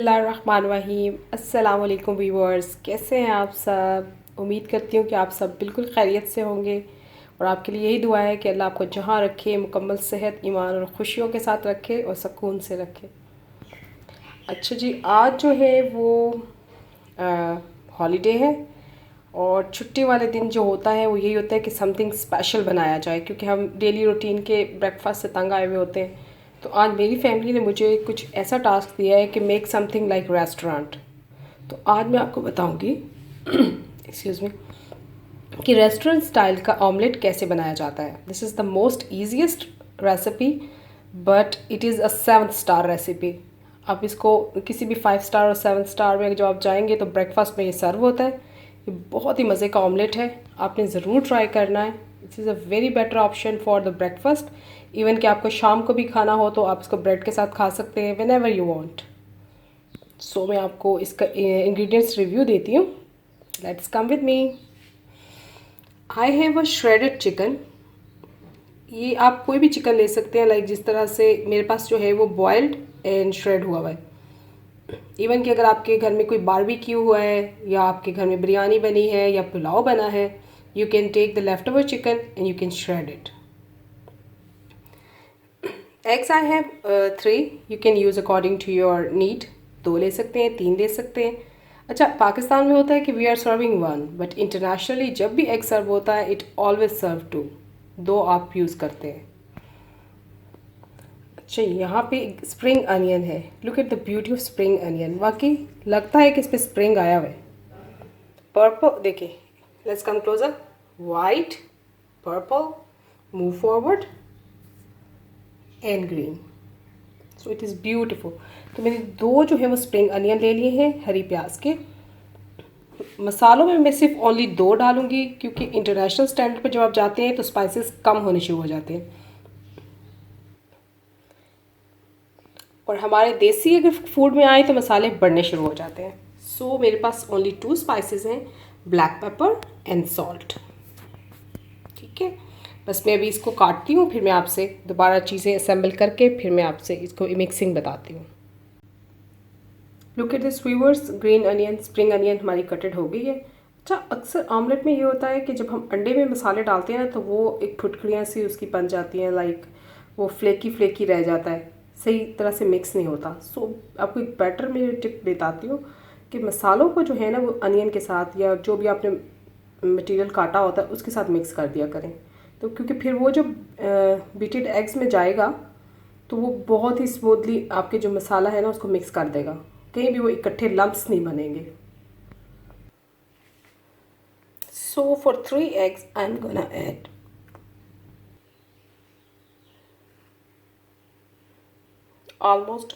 बिस्मिल्लाहिर्रहमानिर्रहीम। अस्सलाम वालेकुम व्यूअर्स, कैसे हैं आप सब। उम्मीद करती हूँ कि आप सब बिल्कुल खैरियत से होंगे और आपके लिए यही दुआ है कि अल्लाह आपको जहाँ रखे मुकम्मल सेहत, ईमान और ख़ुशियों के साथ रखे और सुकून से रखे। अच्छा जी, आज जो है वो हॉलीडे है और छुट्टी वाले दिन जो होता है वो यही होता है कि समथिंग स्पेशल बनाया जाए, क्योंकि हम डेली रूटीन के ब्रेकफास्ट से तंग आए हुए होते हैं। तो आज मेरी फैमिली ने मुझे कुछ ऐसा टास्क दिया है कि मेक समथिंग लाइक रेस्टोरेंट। तो आज मैं आपको बताऊंगी एक्सक्यूज़ मी कि रेस्टोरेंट स्टाइल का ऑमलेट कैसे बनाया जाता है। This is the most easiest recipe, but it is a 7 star recipe. आप इसको किसी भी 5 स्टार और 7 स्टार में जब आप जाएंगे तो ब्रेकफास्ट में ये सर्व होता है। ये बहुत ही मज़े का ऑमलेट है, आपने ज़रूर ट्राई करना है। It is a very better option for the breakfast. Even कि आपको शाम को भी खाना हो तो आप इसको ब्रेड के साथ खा सकते हैं व्हेनेवर यू वांट। सो मैं आपको इसका इंग्रेडिएंट्स रिव्यू देती हूँ। Let's come with me. I have a shredded chicken. ये आप कोई भी चिकन ले सकते हैं, लाइक जिस तरह से मेरे पास जो है वो बॉयल्ड एंड श्रेड हुआ हुआ है। इवन कि अगर आपके घर में कोई बारबेक्यू हुआ है या आपके घर में बिरयानी बनी है या पुलाव बना है, you can take the leftover chicken and you can shred it. Eggs I have 3, you can use according to your need. 2 ले सकते हैं, 3 ले सकते हैं। अच्छा, पाकिस्तान में होता है कि we are serving 1, but internationally जब भी एग सर्व होता है इट ऑलवेज सर्व 2। 2 आप यूज़ करते हैं। अच्छा, यहाँ पे स्प्रिंग अनियन है। Look at the beauty of spring onion. वाकई लगता है कि इस पर स्प्रिंग आया हुआ है। पर्पल देखिए, let's come closer. White, purple, move forward and green. So it is beautiful. तो मैंने 2 जो है वो स्प्रिंग अनियन ले लिए हैं हरी प्याज के। मसालों में मैं सिर्फ ओनली 2 डालूंगी, क्योंकि इंटरनेशनल स्टैंडर्ड पर जब आप जाते हैं तो स्पाइसेस कम होने शुरू हो जाते हैं और हमारे देसी अगर फूड में आए तो मसाले बढ़ने शुरू हो जाते हैं। सो मेरे पास ओनली 2 स्पाइसेस हैं, ब्लैक पेपर एंड सॉल्ट। ठीक है, बस मैं अभी इसको काटती हूँ, फिर मैं आपसे दोबारा चीज़ें असेंबल करके फिर मैं आपसे इसको मिक्सिंग बताती हूँ। Look at this viewers, green onion, spring onion हमारी कटेड हो गई है। अच्छा, अक्सर ऑमलेट में ये होता है कि जब हम अंडे में मसाले डालते हैं ना तो वो एक फुटकड़ियाँ सी उसकी बन जाती हैं, लाइक वो फ्लेकी फ्लेकी रह जाता है, सही तरह से मिक्स नहीं होता। सो आपको एक बेटर मैं टिप बताती हूँ कि मसालों को जो है ना वो अनियन के साथ या जो भी आपने मटेरियल काटा होता है उसके साथ मिक्स कर दिया करें। तो क्योंकि फिर वो जो बीटेड एग्स में जाएगा तो वो बहुत ही स्मूथली आपके जो मसाला है ना उसको मिक्स कर देगा, कहीं भी वो इकट्ठे लम्प्स नहीं बनेंगे। So for 3 eggs I am gonna add almost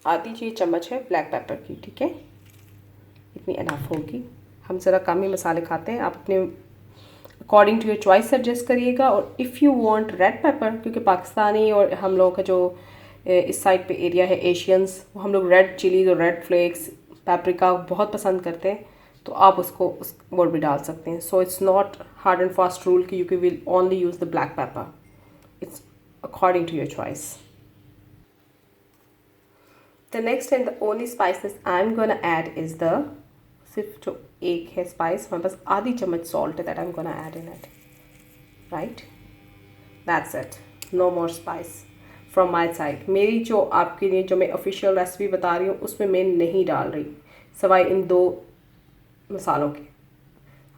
आधी जी चम्मच है ब्लैक पेपर की। ठीक है, इतनी अनफ होगी। हम ज़रा कम ही मसाले खाते हैं, आप अपने according to your choice adjust करिएगा। और if you want red pepper, क्योंकि पाकिस्तानी और हम लोगों का जो इस साइड पे एरिया है एशियंस, वो हम लोग रेड चिलीज और रेड फ्लेक्स पेपरिका बहुत पसंद करते हैं, तो आप उसको उस वो भी डाल सकते हैं। So it's not hard and fast rule कि you will only use the black pepper, it's according to your choice. The next and the only spices I am gonna add is the, सिर्फ जो एक है spice, हमारे पास आधी चम्मच salt है, that I am gonna add in it. Right, that's it, no more spice from my side. मेरी जो आपके लिए जो मैं ऑफिशियल रेसिपी बता रही हूँ उसमें मैं नहीं डाल रही सवाई इन 2 मसालों के।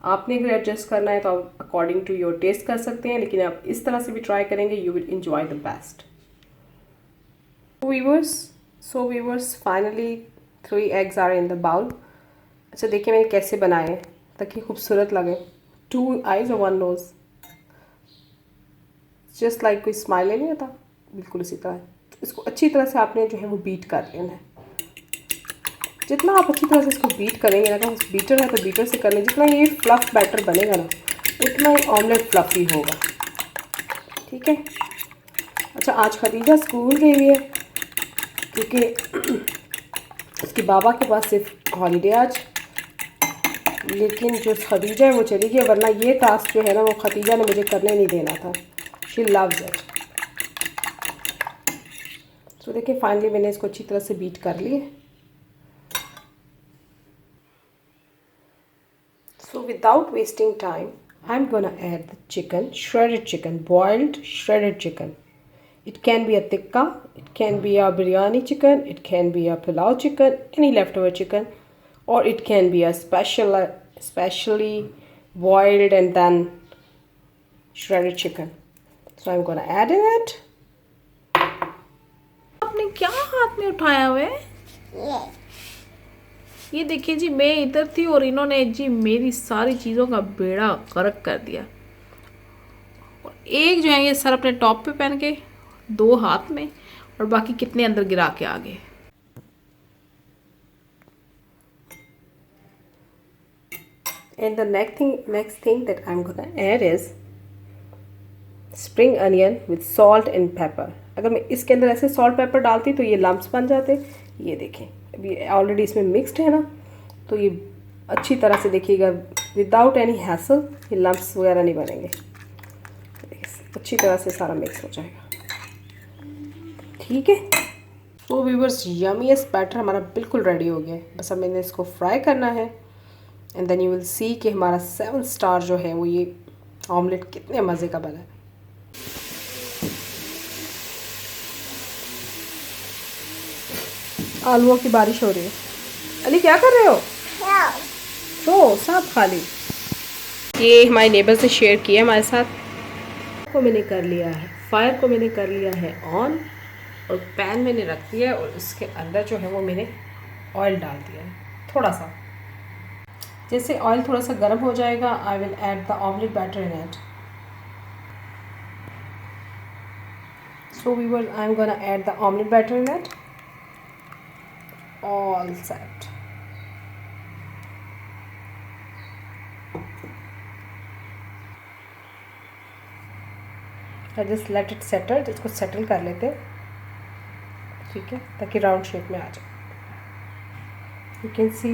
आपने अगर एडजस्ट करना है तो आप अकॉर्डिंग टू योर टेस्ट कर सकते हैं, लेकिन आप इस तरह से भी ट्राई करेंगे you will enjoy the best. So viewers finally 3 eggs are in the bowl. अच्छा देखिए मैंने कैसे बनाए हैं ताकि खूबसूरत लगे। 2 eyes और 1 nose, जस्ट लाइक कोई स्माइल नहीं होता, बिल्कुल इसी तरह। इसको अच्छी तरह से आपने जो है वो बीट कर लेना है। जितना आप अच्छी तरह से इसको बीट करेंगे ना, अगर बीटर है तो बीटर से कर लें, जितना ये फ्लफ़ बैटर बनेगा ना उतना ही ऑमलेट फ्लफ़ी होगा। ठीक है। अच्छा, आज खदीजा स्कूल गई हुई है क्योंकि उसके बाबा के पास सिर्फ हॉलीडे आज, लेकिन जो खदीजा है वो चली गई, वरना ये टास्क जो है ना वो खदीजा ने मुझे करने नहीं देना था। She loves it. तो देखिए फाइनली मैंने इसको अच्छी तरह से बीट कर ली है। without wasting time, I'm gonna add the chicken, shredded chicken, boiled shredded chicken. It can be a tikka, it can be a biryani chicken, it can be a pulao chicken, any leftover chicken, or it can be a specially boiled and then shredded chicken. So I'm gonna add in it. आपने क्या हाथ में उठाया हुआ है? ये देखिए जी, मैं इधर थी और इन्होंने जी मेरी सारी चीज़ों का बेड़ा गर्क कर दिया। और एक जो है ये सर अपने टॉप पे पहन के, 2 हाथ में, और बाकी कितने अंदर गिरा के आ गए। And the next thing that I'm gonna add is spring onion with salt and pepper. अगर मैं इसके अंदर ऐसे सॉल्ट पेपर डालती तो ये लम्प्स बन जाते। ये देखें, अभी ऑलरेडी इसमें मिक्स्ड है ना, तो ये अच्छी तरह से देखिएगा, विदाउट एनी हैसल ये लम्प्स वगैरह नहीं बनेंगे। अच्छी तरह से सारा मिक्स हो जाएगा, ठीक है। तो व्यूअर्स, यमीएस्ट बैटर हमारा बिल्कुल रेडी हो गया है। बस अब मैंने इसको फ्राई करना है and then you will see कि हमारा 7 स्टार जो है वो ये ऑमलेट कितने मज़े का बना है। आलूओं की बारिश हो रही है। अली क्या कर रहे हो? तो सब खाली। ये हमारे नेबर्स ने शेयर किया हमारे साथ। को मैंने कर लिया है, फायर को मैंने कर लिया है ऑन, और पैन मैंने रख दिया है और उसके अंदर जो है वो मैंने ऑयल डाल दिया है थोड़ा सा। जैसे ऑयल थोड़ा सा गर्म हो जाएगा, I will add the omelette batter in it. So viewers, I am gonna add the omelette batter in it. All set. I just let it settle. इसको सेटल कर लेते हैं, ठीक है, ताकि राउंड शेप में आ जाए। You can see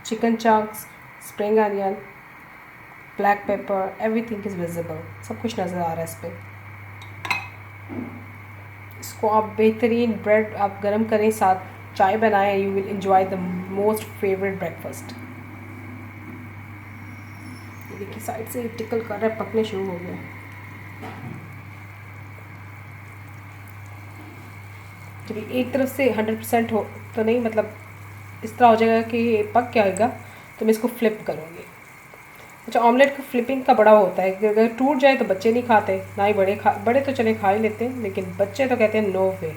chicken chunks, spring onion, black pepper, everything is visible. सब कुछ नज़र आ रहा है इस पर। इसको आप बेहतरीन ब्रेड आप गरम करें, साथ चाय बनाएं, you will enjoy the most favourite breakfast. ये देखिए साइड से टिकल कर रहा है, पकने शुरू हो गया। जब एक तरफ से 100% हो तो नहीं, मतलब इस तरह हो जाएगा कि ये पक जाएगा, तो मैं इसको फ्लिप करूँगी। अच्छा, ऑमलेट का फ्लिपिंग का बड़ा होता है कि अगर टूट जाए तो बच्चे नहीं खाते, ना ही बड़े तो चले खा ही लेते हैं, लेकिन बच्चे तो कहते हैं नो वे,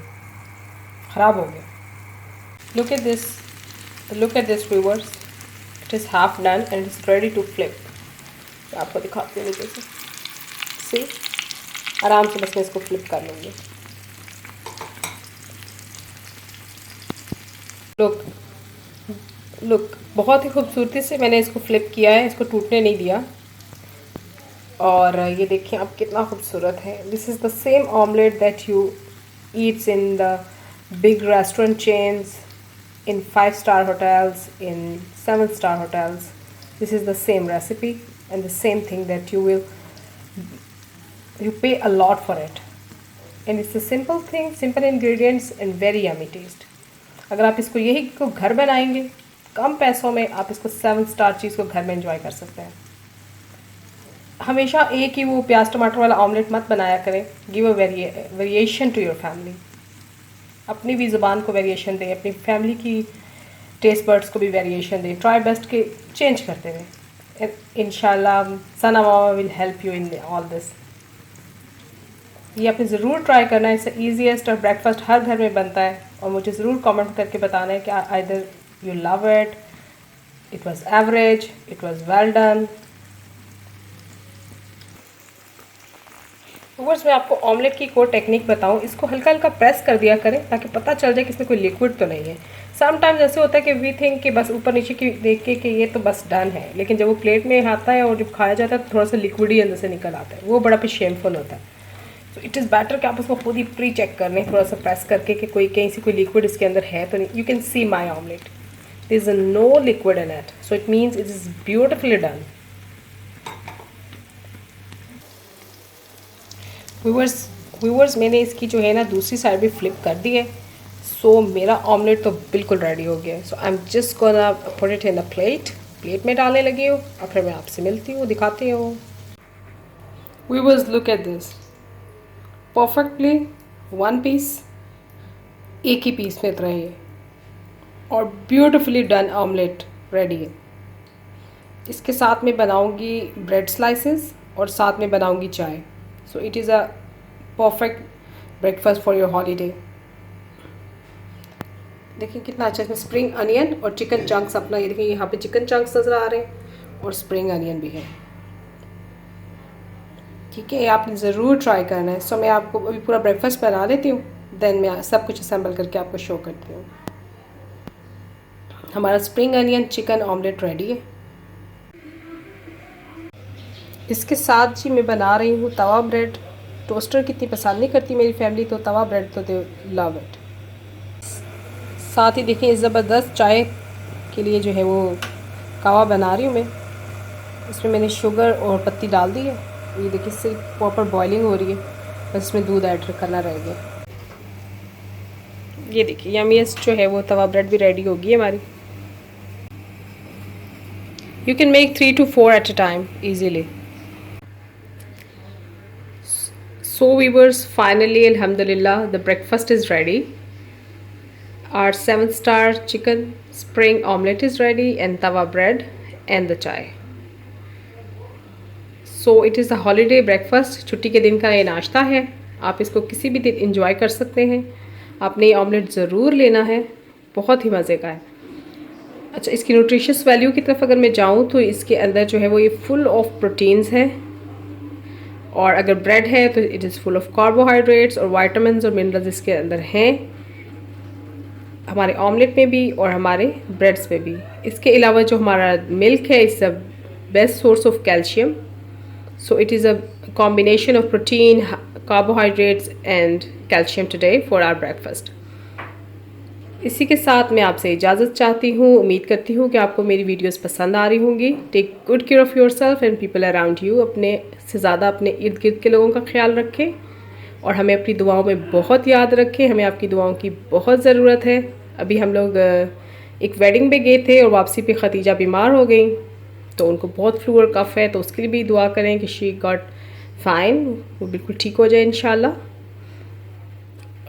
ख़राब हो गया। Look at this viewers, it is half done and it's ready to flip। आपको दिखाती हूँ नीचे से, सी आराम से बस मैं इसको फ्लिप कर लूँगी। लुक बहुत ही खूबसूरती से मैंने इसको फ्लिप किया है, इसको टूटने नहीं दिया। और ये देखिए आप कितना खूबसूरत है। This is the same omelette that you Yeats in the big restaurant chains, in 5-star hotels, in 7-star hotels. This is the same recipe and the same thing that you pay a lot for it, and it's a simple thing, simple ingredients and very yummy taste। अगर आप इसको यही को घर बनाएंगे कम पैसों में, आप इसको 7-स्टार चीज़ को घर में एंजॉय कर सकते हैं। हमेशा एक ही वो प्याज टमाटर वाला ऑमलेट मत बनाया करें, give a variation to your family. अपनी भी ज़ुबान को वेरिएशन दें, अपनी फैमिली की टेस्ट बर्ड्स को भी वेरिएशन दें, ट्राई बेस्ट के चेंज करते हुए। इंशाल्लाह सना मामा will help you in all this. ये आपने ज़रूर ट्राई करना है, इससे ईजीएस्ट और ब्रेकफास्ट हर घर में बनता है। और मुझे ज़रूर कमेंट करके बताना है कि either you love it, it was average, it was well done. Viewers, मैं आपको ऑमलेट की एक और टेक्निक बताऊं, इसको हल्का हल्का प्रेस कर दिया करें ताकि पता चल जाए कि इसमें कोई लिक्विड तो नहीं है। समटाइम्स ऐसे होता है कि वी थिंक कि बस ऊपर नीचे की देख के कि ये तो बस डन है, लेकिन जब वो प्लेट में आता है और जब खाया जाता है तो थोड़ा सा लिक्विड ही अंदर से निकल आता है, वो बड़ा फिर शेमफुल होता है। तो इट इज़ बेटर कि आप उसको खुद ही प्री चेक कर लें, थोड़ा सा प्रेस करके कि कोई कहीं से कोई लिक्विड इसके अंदर है तो नहीं। You can see my omelette, there is no liquid in it, so it means it is beautifully done. Viewers, मैंने इसकी जो है ना दूसरी साइड भी फ्लिप कर दी है, सो मेरा ऑमलेट तो बिल्कुल रेडी हो गया है। So I am just gonna put it in a plate plate में डालने लगी हूँ और फिर मैं आपसे मिलती हूँ, दिखाती हूँ। Viewers, look at this, perfectly one piece, एक ही पीस में इतना ही और ब्यूटिफुली डन ऑमलेट रेडी है। इसके साथ में बनाऊंगी ब्रेड स्लाइसेस और साथ में बनाऊंगी चाय। सो it is a perfect breakfast for your holiday. देखिए कितना अच्छा, इसमें स्प्रिंग अनियन और चिकन चंक्स अपना, ये देखिए यहाँ पे चिकन चंक्स नज़र आ रहे हैं और स्प्रिंग अनियन भी है। ठीक है, ये आपने ज़रूर ट्राई करना है। सो मैं आपको अभी पूरा ब्रेकफास्ट बना लेती हूँ, देन मैं सब कुछ असेंबल करके आपको शो करती हूँ। हमारा spring onion chicken omelette ready है। इसके साथ जी मैं बना रही हूँ तवा ब्रेड। टोस्टर कितनी पसंद नहीं करती मेरी फैमिली, तो तवा ब्रेड तो दे लव इट। साथ ही देखिए ज़बरदस्त चाय के लिए जो है वो कावा बना रही हूँ मैं। इसमें मैंने शुगर और पत्ती डाल दी है। ये देखिए सिर्फ प्रॉपर बॉइलिंग हो रही है, बस इसमें दूध ऐड करना रह गया। ये देखिए यमीएस्ट जो है वो तवा ब्रेड भी रेडी होगी हमारी। You can make 3 to 4 at a time easily. So viewers, finally alhamdulillah the breakfast is ready. Our 7-star chicken spring omelette is ready and tawa bread and the chai. So it is a holiday breakfast. छुट्टी के दिन का ये नाश्ता है, आप इसको किसी भी दिन enjoy कर सकते हैं। आपने ये ऑमलेट ज़रूर लेना है, बहुत ही मज़े का है। अच्छा, इसकी न्यूट्रिशियस वैल्यू की तरफ अगर मैं जाऊँ तो इसके अंदर जो है वो ये फुल ऑफ प्रोटीन्स है, और अगर ब्रेड है तो it is full of carbohydrates और वाइटामिन्स और मिनरल्स इसके अंदर हैं, हमारे ऑमलेट में भी और हमारे ब्रेड्स में भी। इसके अलावा जो हमारा मिल्क है it's a best source of calcium. So it is a combination of protein, carbohydrates and calcium today for our breakfast. इसी के साथ मैं आपसे इजाज़त चाहती हूँ। उम्मीद करती हूँ कि आपको मेरी वीडियोस पसंद आ रही होंगी। Take good care of yourself and people around you. अपने से ज़्यादा अपने इर्द गिर्द के लोगों का ख्याल रखें और हमें अपनी दुआओं में बहुत याद रखें। हमें आपकी दुआओं की बहुत ज़रूरत है। अभी हम लोग एक वेडिंग पे गए थे और वापसी पे खतीजा बीमार हो गई, तो उनको बहुत फ्लू और कफ़ है, तो उसके लिए भी दुआ करें कि शी गॉट फाइन, वो बिल्कुल ठीक हो जाए इंशाल्लाह।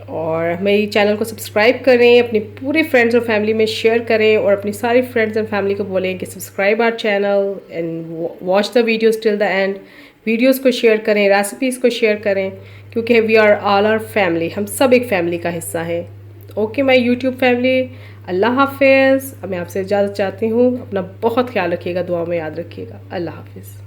और मेरी चैनल को सब्सक्राइब करें, अपने पूरे फ्रेंड्स और फैमिली में शेयर करें और अपनी सारी फ्रेंड्स एंड फैमिली को बोलें कि subscribe our channel and watch the videos till the end. Videos को शेयर करें, रेसिपीज़ को शेयर करें, क्योंकि we are all our family, हम सब एक फैमिली का हिस्सा हैं। ओके माय यूट्यूब फैमिली, अल्लाह हाफिज़। मैं आपसे इजाज़त चाहती हूँ। अपना बहुत ख्याल रखिएगा, दुआ में याद रखिएगा। अल्लाह हाफिज़।